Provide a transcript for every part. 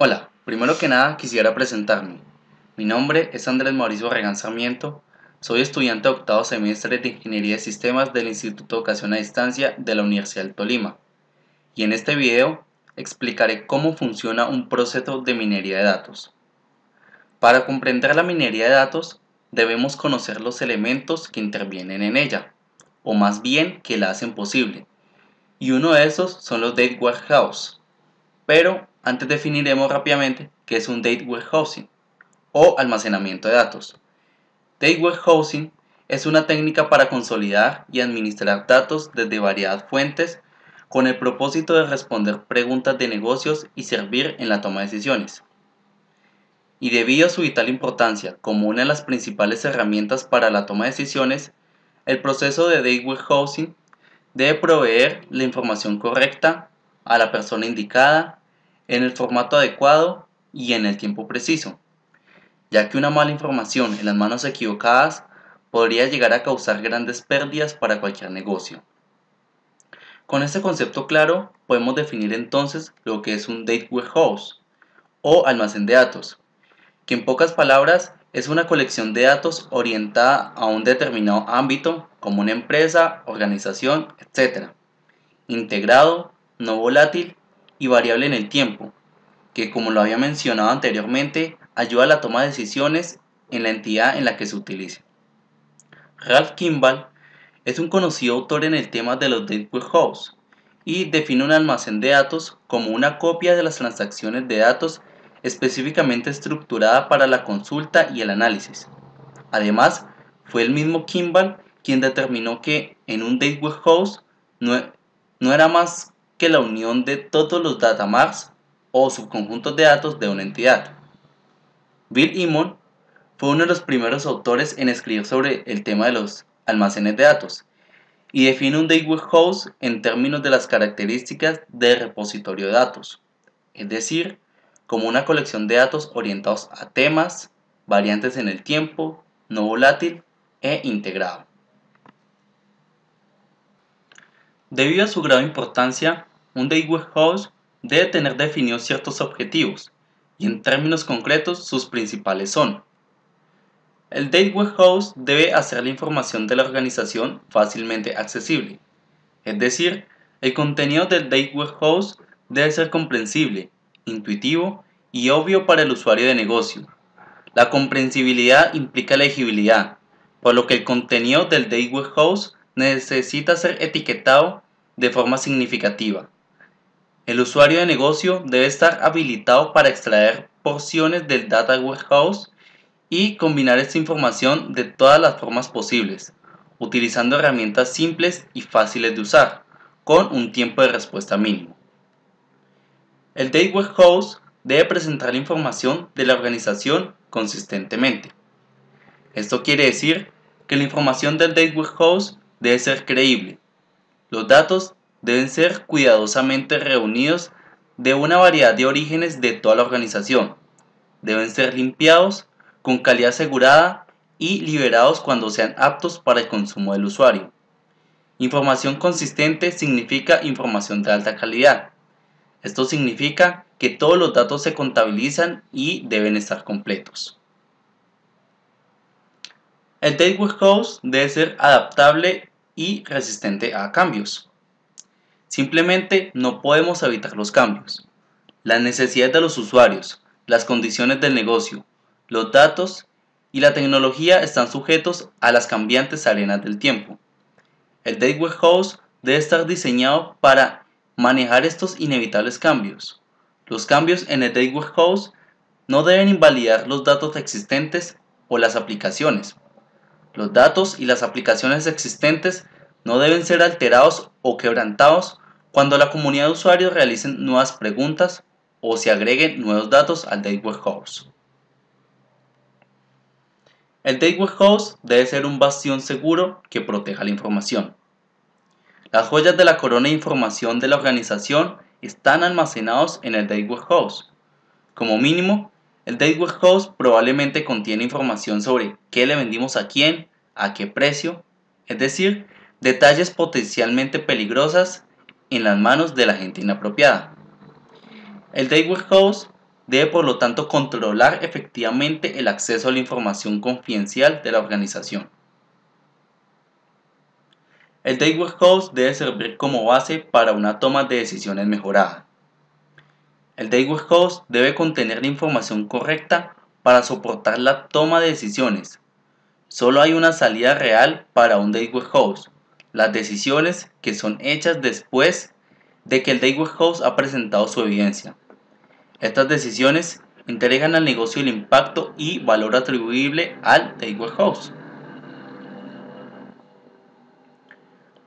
Hola, primero que nada quisiera presentarme. Mi nombre es Andrés Mauricio Barragán Sarmiento, soy estudiante de octavo semestre de Ingeniería de Sistemas del Instituto de Educación a Distancia de la Universidad del Tolima, y en este video explicaré cómo funciona un proceso de minería de datos. Para comprender la minería de datos, debemos conocer los elementos que intervienen en ella, o más bien que la hacen posible, y uno de esos son los data warehouse. Pero antes definiremos rápidamente qué es un data warehousing o almacenamiento de datos. Data warehousing es una técnica para consolidar y administrar datos desde variadas fuentes con el propósito de responder preguntas de negocios y servir en la toma de decisiones. Y debido a su vital importancia como una de las principales herramientas para la toma de decisiones, el proceso de data warehousing debe proveer la información correcta a la persona indicada, en el formato adecuado y en el tiempo preciso, ya que una mala información en las manos equivocadas podría llegar a causar grandes pérdidas para cualquier negocio. Con este concepto claro, podemos definir entonces lo que es un data warehouse o almacén de datos, que en pocas palabras es una colección de datos orientada a un determinado ámbito como una empresa, organización, etc., integrado, no volátil y variable en el tiempo, que como lo había mencionado anteriormente, ayuda a la toma de decisiones en la entidad en la que se utilice. Ralph Kimball es un conocido autor en el tema de los data warehouse y define un almacén de datos como una copia de las transacciones de datos específicamente estructurada para la consulta y el análisis. Además, fue el mismo Kimball quien determinó que en un data warehouse no era más que la unión de todos los data marts o subconjuntos de datos de una entidad. Bill Emmons fue uno de los primeros autores en escribir sobre el tema de los almacenes de datos y define un data warehouse en términos de las características de repositorio de datos, es decir, como una colección de datos orientados a temas, variantes en el tiempo, no volátil e integrado. Debido a su grave importancia, un data warehouse debe tener definidos ciertos objetivos, y en términos concretos sus principales son: el data warehouse debe hacer la información de la organización fácilmente accesible, es decir, el contenido del data warehouse debe ser comprensible, intuitivo y obvio para el usuario de negocio. La comprensibilidad implica legibilidad, por lo que el contenido del data warehouse necesita ser etiquetado de forma significativa. El usuario de negocio debe estar habilitado para extraer porciones del data warehouse y combinar esta información de todas las formas posibles, utilizando herramientas simples y fáciles de usar, con un tiempo de respuesta mínimo. El data warehouse debe presentar la información de la organización consistentemente. Esto quiere decir que la información del data warehouse debe ser creíble. Los datos deben ser cuidadosamente reunidos de una variedad de orígenes de toda la organización. Deben ser limpiados con calidad asegurada y liberados cuando sean aptos para el consumo del usuario. Información consistente significa información de alta calidad. Esto significa que todos los datos se contabilizan y deben estar completos. El data warehouse debe ser adaptable y resistente a cambios. Simplemente no podemos evitar los cambios. Las necesidades de los usuarios, las condiciones del negocio, los datos y la tecnología están sujetos a las cambiantes arenas del tiempo. El data warehouse debe estar diseñado para manejar estos inevitables cambios. Los cambios en el data warehouse no deben invalidar los datos existentes o las aplicaciones. Los datos y las aplicaciones existentes no deben ser alterados o quebrantados cuando la comunidad de usuarios realicen nuevas preguntas o se agreguen nuevos datos al data warehouse. El data warehouse debe ser un bastión seguro que proteja la información. Las joyas de la corona de información de la organización están almacenados en el data warehouse. Como mínimo, el data warehouse probablemente contiene información sobre qué le vendimos a quién, a qué precio, es decir, detalles potencialmente peligrosas en las manos de la gente inapropiada. El data warehouse debe por lo tanto controlar efectivamente el acceso a la información confidencial de la organización. El Data Warehouse debe servir como base para una toma de decisiones mejorada. El Data Warehouse debe contener la información correcta para soportar la toma de decisiones. Solo hay una salida real para un Data Warehouse: las decisiones que son hechas después de que el Data Warehouse ha presentado su evidencia. Estas decisiones entregan al negocio el impacto y valor atribuible al Data Warehouse.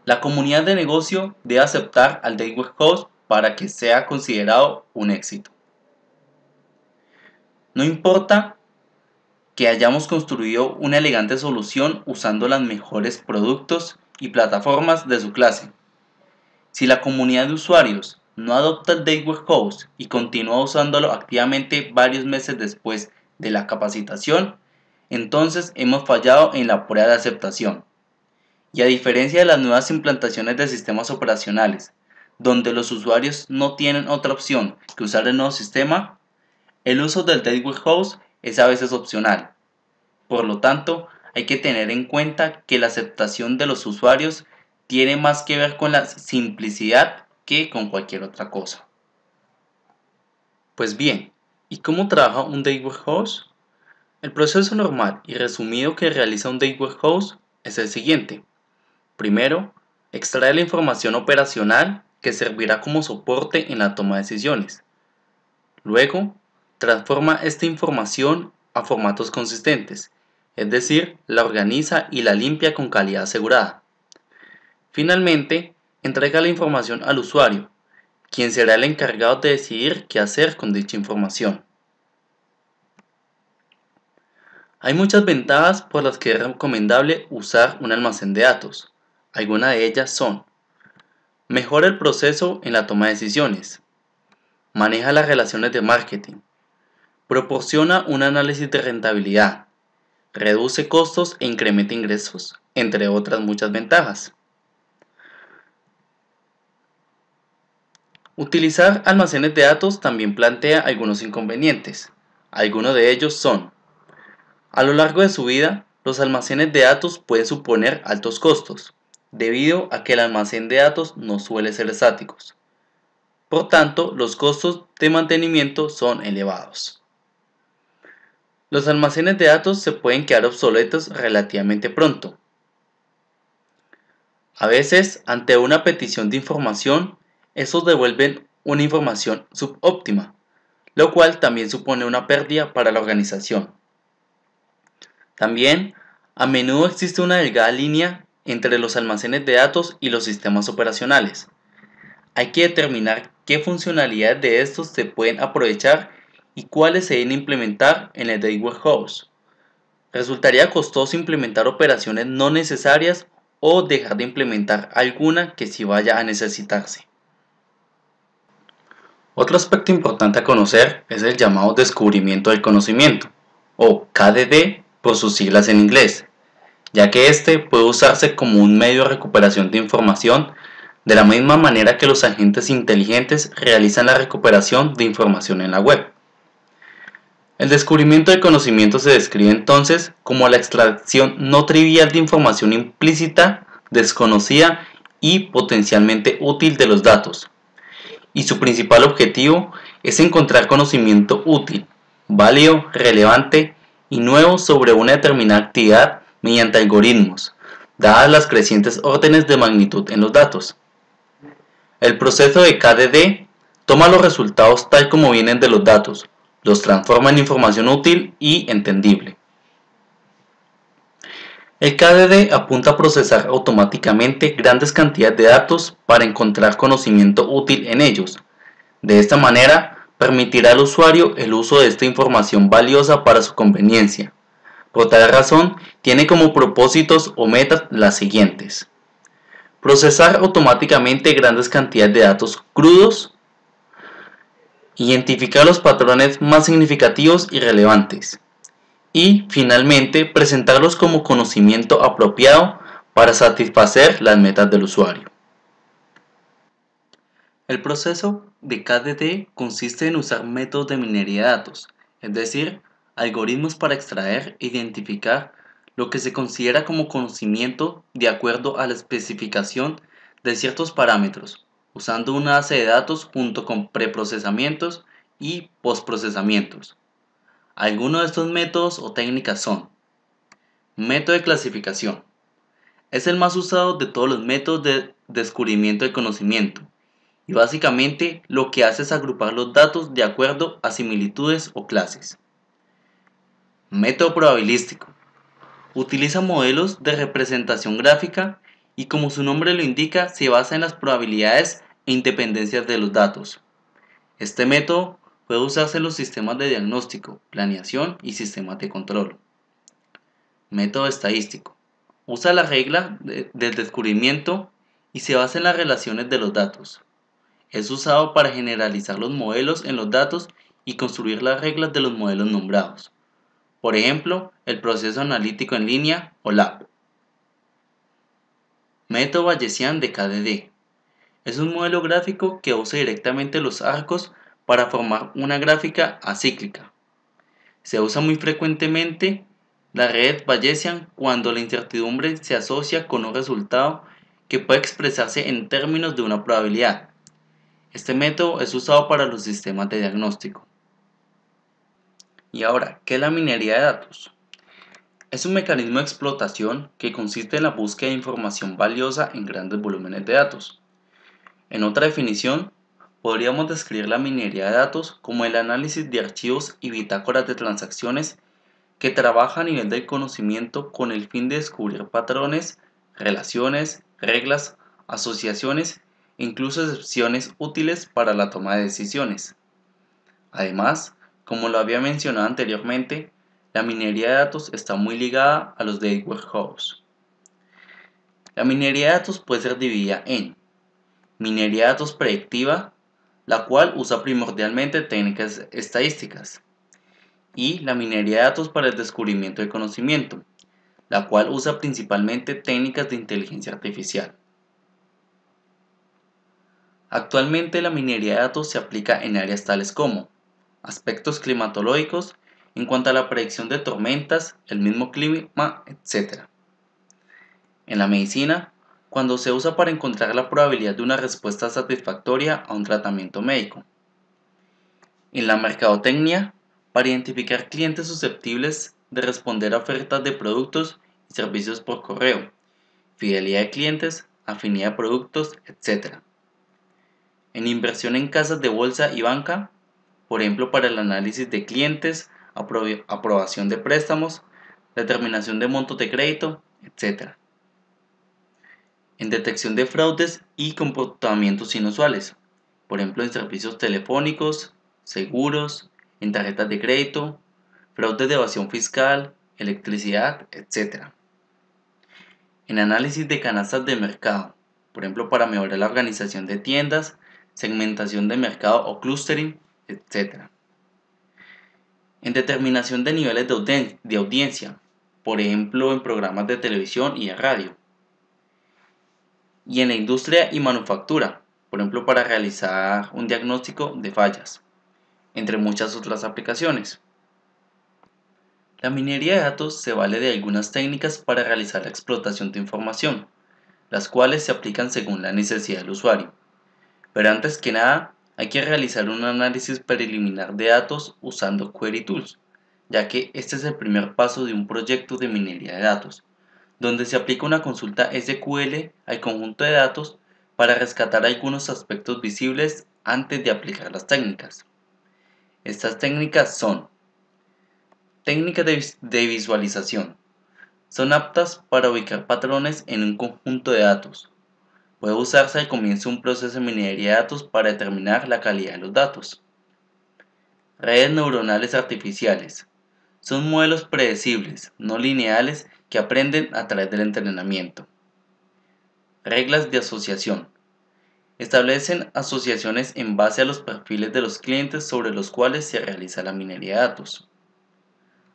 La comunidad de negocio debe aceptar al Data Warehouse para que sea considerado un éxito. No importa que hayamos construido una elegante solución usando los mejores productos y plataformas de su clase. Si la comunidad de usuarios no adopta el Data Warehouse y continúa usándolo activamente varios meses después de la capacitación, entonces hemos fallado en la prueba de aceptación. Y a diferencia de las nuevas implantaciones de sistemas operacionales, donde los usuarios no tienen otra opción que usar el nuevo sistema, el uso del Data Warehouse es a veces opcional. Por lo tanto, hay que tener en cuenta que la aceptación de los usuarios tiene más que ver con la simplicidad que con cualquier otra cosa. Pues bien, ¿y cómo trabaja un Data Warehouse? El proceso normal y resumido que realiza un Data Warehouse es el siguiente. Primero, extrae la información operacional que servirá como soporte en la toma de decisiones. Luego, transforma esta información a formatos consistentes, es decir, la organiza y la limpia con calidad asegurada. Finalmente, entrega la información al usuario, quien será el encargado de decidir qué hacer con dicha información. Hay muchas ventajas por las que es recomendable usar un almacén de datos. Algunas de ellas son: mejora el proceso en la toma de decisiones, maneja las relaciones de marketing, proporciona un análisis de rentabilidad, reduce costos e incrementa ingresos, entre otras muchas ventajas. Utilizar almacenes de datos también plantea algunos inconvenientes. Algunos de ellos son: a lo largo de su vida, los almacenes de datos pueden suponer altos costos, debido a que el almacén de datos no suele ser estáticos. Por tanto, los costos de mantenimiento son elevados. Los almacenes de datos se pueden quedar obsoletos relativamente pronto. A veces, ante una petición de información, estos devuelven una información subóptima, lo cual también supone una pérdida para la organización. También, a menudo existe una delgada línea entre los almacenes de datos y los sistemas operacionales. Hay que determinar qué funcionalidades de estos se pueden aprovechar y cuáles se deben implementar en el Data Warehouse. Resultaría costoso implementar operaciones no necesarias o dejar de implementar alguna que sí vaya a necesitarse. Otro aspecto importante a conocer es el llamado descubrimiento del conocimiento, o KDD por sus siglas en inglés, ya que este puede usarse como un medio de recuperación de información de la misma manera que los agentes inteligentes realizan la recuperación de información en la web. El descubrimiento del conocimiento se describe entonces como la extracción no trivial de información implícita, desconocida y potencialmente útil de los datos, y su principal objetivo es encontrar conocimiento útil, válido, relevante y nuevo sobre una determinada actividad mediante algoritmos, dadas las crecientes órdenes de magnitud en los datos. El proceso de KDD toma los resultados tal como vienen de los datos, los transforma en información útil y entendible. El KDD apunta a procesar automáticamente grandes cantidades de datos para encontrar conocimiento útil en ellos. De esta manera, permitirá al usuario el uso de esta información valiosa para su conveniencia. Por tal razón, tiene como propósitos o metas las siguientes: procesar automáticamente grandes cantidades de datos crudos, identificar los patrones más significativos y relevantes, y finalmente presentarlos como conocimiento apropiado para satisfacer las metas del usuario. El proceso de KDD consiste en usar métodos de minería de datos, es decir, algoritmos para extraer e identificar lo que se considera como conocimiento de acuerdo a la especificación de ciertos parámetros, usando una base de datos junto con preprocesamientos y postprocesamientos. Algunos de estos métodos o técnicas son: método de clasificación. Es el más usado de todos los métodos de descubrimiento de conocimiento, y básicamente lo que hace es agrupar los datos de acuerdo a similitudes o clases. Método probabilístico. Utiliza modelos de representación gráfica y, como su nombre lo indica, se basa en las probabilidades e independencias de los datos. Este método puede usarse en los sistemas de diagnóstico, planeación y sistemas de control. Método estadístico. Usa la regla del descubrimiento y se basa en las relaciones de los datos. Es usado para generalizar los modelos en los datos y construir las reglas de los modelos nombrados. Por ejemplo, el proceso analítico en línea o LAP. Método Bayesian de KDD. Es un modelo gráfico que usa directamente los arcos para formar una gráfica acíclica. Se usa muy frecuentemente la red Bayesian cuando la incertidumbre se asocia con un resultado que puede expresarse en términos de una probabilidad. Este método es usado para los sistemas de diagnóstico. Y ahora, ¿qué es la minería de datos? Es un mecanismo de explotación que consiste en la búsqueda de información valiosa en grandes volúmenes de datos. En otra definición, podríamos describir la minería de datos como el análisis de archivos y bitácoras de transacciones que trabaja a nivel del conocimiento con el fin de descubrir patrones, relaciones, reglas, asociaciones e incluso excepciones útiles para la toma de decisiones. Además, como lo había mencionado anteriormente, la minería de datos está muy ligada a los data warehouse. La minería de datos puede ser dividida en minería de datos predictiva, la cual usa primordialmente técnicas estadísticas, y la minería de datos para el descubrimiento de conocimiento, la cual usa principalmente técnicas de inteligencia artificial. Actualmente la minería de datos se aplica en áreas tales como aspectos climatológicos en cuanto a la predicción de tormentas, el mismo clima, etc. En la medicina, cuando se usa para encontrar la probabilidad de una respuesta satisfactoria a un tratamiento médico. En la mercadotecnia, para identificar clientes susceptibles de responder a ofertas de productos y servicios por correo, fidelidad de clientes, afinidad de productos, etc. En inversión en casas de bolsa y banca, por ejemplo para el análisis de clientes, aprobación de préstamos, determinación de montos de crédito, etc. En detección de fraudes y comportamientos inusuales, por ejemplo en servicios telefónicos, seguros, en tarjetas de crédito, fraudes de evasión fiscal, electricidad, etc. En análisis de canastas de mercado, por ejemplo para mejorar la organización de tiendas, segmentación de mercado o clustering, etc. En determinación de niveles de audiencia, por ejemplo en programas de televisión y de radio. Y en la industria y manufactura, por ejemplo para realizar un diagnóstico de fallas, entre muchas otras aplicaciones. La minería de datos se vale de algunas técnicas para realizar la explotación de información, las cuales se aplican según la necesidad del usuario. Pero antes que nada, hay que realizar un análisis preliminar de datos usando Query Tools, ya que este es el primer paso de un proyecto de minería de datos, donde se aplica una consulta SQL al conjunto de datos para rescatar algunos aspectos visibles antes de aplicar las técnicas. Estas técnicas son técnicas de visualización. Son aptas para ubicar patrones en un conjunto de datos. Puede usarse al comienzo de un proceso de minería de datos para determinar la calidad de los datos. Redes neuronales artificiales. Son modelos predecibles, no lineales, que aprenden a través del entrenamiento. Reglas de asociación. Establecen asociaciones en base a los perfiles de los clientes sobre los cuales se realiza la minería de datos.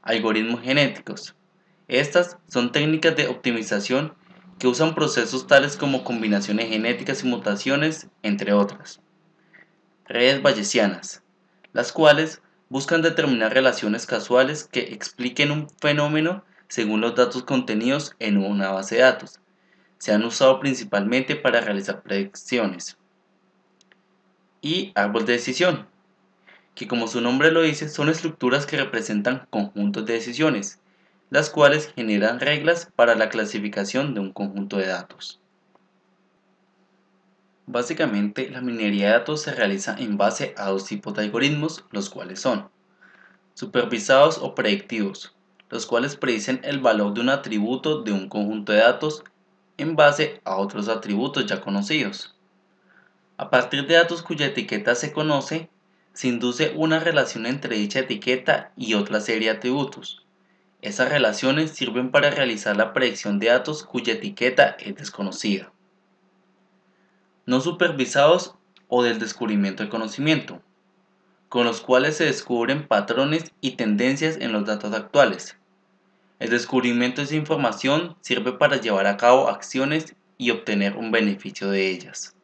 Algoritmos genéticos. Estas son técnicas de optimización que usan procesos tales como combinaciones genéticas y mutaciones, entre otras. redes bayesianas, las cuales buscan determinar relaciones causales que expliquen un fenómeno según los datos contenidos en una base de datos. Se han usado principalmente para realizar predicciones. Y árbol de decisión, que como su nombre lo dice, son estructuras que representan conjuntos de decisiones, las cuales generan reglas para la clasificación de un conjunto de datos. Básicamente, la minería de datos se realiza en base a dos tipos de algoritmos, los cuales son supervisados o predictivos, los cuales predicen el valor de un atributo de un conjunto de datos en base a otros atributos ya conocidos. A partir de datos cuya etiqueta se conoce, se induce una relación entre dicha etiqueta y otra serie de atributos. Esas relaciones sirven para realizar la predicción de datos cuya etiqueta es desconocida. No supervisados o del descubrimiento del conocimiento, con los cuales se descubren patrones y tendencias en los datos actuales. El descubrimiento de esa información sirve para llevar a cabo acciones y obtener un beneficio de ellas.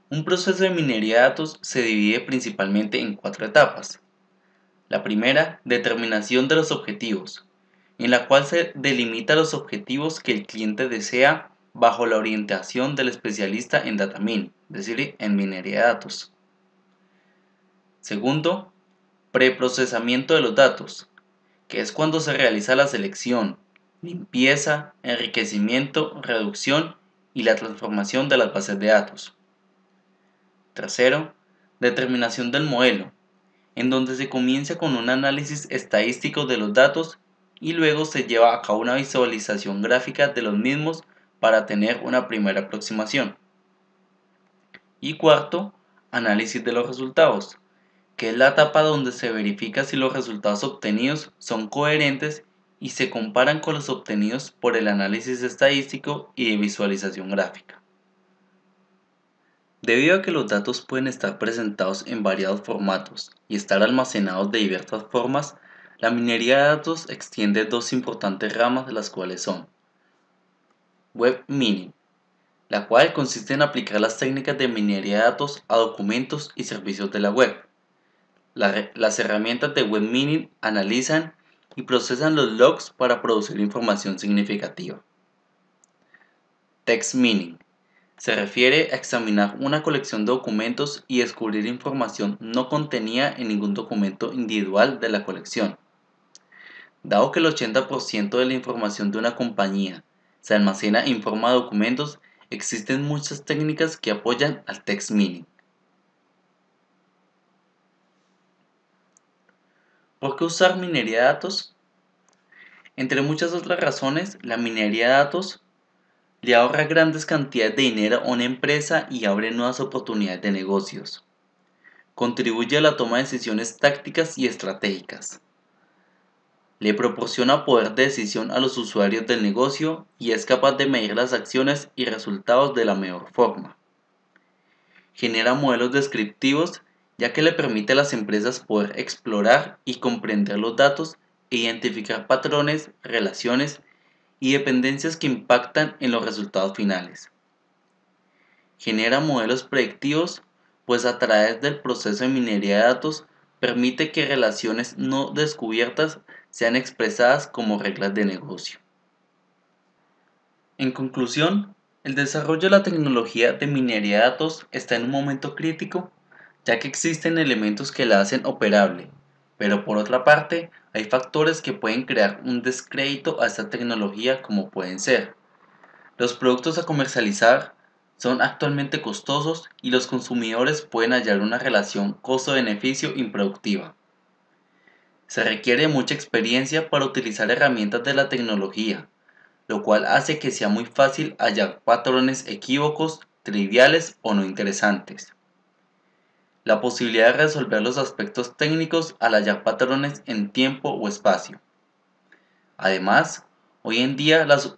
Un proceso de minería de datos se divide principalmente en 4 etapas. La primera, determinación de los objetivos, en la cual se delimita los objetivos que el cliente desea bajo la orientación del especialista en data mining, es decir, en minería de datos. Segundo, preprocesamiento de los datos, que es cuando se realiza la selección, limpieza, enriquecimiento, reducción y la transformación de las bases de datos. Tercero, determinación del modelo, en donde se comienza con un análisis estadístico de los datos y luego se lleva a cabo una visualización gráfica de los mismos para tener una primera aproximación. Y cuarto, análisis de los resultados, que es la etapa donde se verifica si los resultados obtenidos son coherentes y se comparan con los obtenidos por el análisis estadístico y de visualización gráfica. Debido a que los datos pueden estar presentados en variados formatos y estar almacenados de diversas formas, la minería de datos extiende dos importantes ramas, de las cuales son Web Mining, la cual consiste en aplicar las técnicas de minería de datos a documentos y servicios de la web. Las herramientas de Web Mining analizan y procesan los logs para producir información significativa. Text Mining se refiere a examinar una colección de documentos y descubrir información no contenida en ningún documento individual de la colección. Dado que el 80% de la información de una compañía se almacena en forma de documentos, existen muchas técnicas que apoyan al text mining. ¿Por qué usar minería de datos? Entre muchas otras razones, la minería de datos le ahorra grandes cantidades de dinero a una empresa y abre nuevas oportunidades de negocios. Contribuye a la toma de decisiones tácticas y estratégicas. Le proporciona poder de decisión a los usuarios del negocio y es capaz de medir las acciones y resultados de la mejor forma. Genera modelos descriptivos, ya que le permite a las empresas poder explorar y comprender los datos e identificar patrones, relaciones y dependencias que impactan en los resultados finales. Genera modelos predictivos, pues a través del proceso de minería de datos permite que relaciones no descubiertas sean expresadas como reglas de negocio. En conclusión, el desarrollo de la tecnología de minería de datos está en un momento crítico, ya que existen elementos que la hacen operable, pero por otra parte, hay factores que pueden crear un descrédito a esta tecnología, como pueden ser: los productos a comercializar son actualmente costosos y los consumidores pueden hallar una relación costo-beneficio improductiva. Se requiere mucha experiencia para utilizar herramientas de la tecnología, lo cual hace que sea muy fácil hallar patrones equívocos, triviales o no interesantes. La posibilidad de resolver los aspectos técnicos al hallar patrones en tiempo o espacio. Además, hoy en día las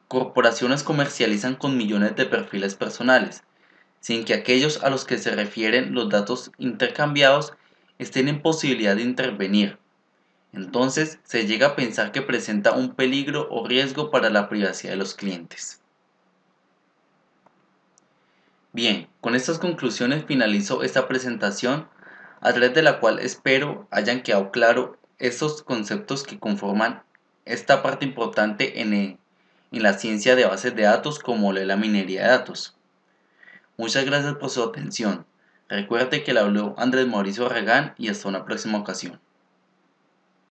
corporaciones comercializan con millones de perfiles personales, sin que aquellos a los que se refieren los datos intercambiados estén en posibilidad de intervenir. Entonces se llega a pensar que presenta un peligro o riesgo para la privacidad de los clientes. Bien, con estas conclusiones finalizo esta presentación, a través de la cual espero hayan quedado claro estos conceptos que conforman esta parte importante en la ciencia de bases de datos como lo es la minería de datos. Muchas gracias por su atención. Recuerde que le habló Andrés Mauricio Barragán y hasta una próxima ocasión.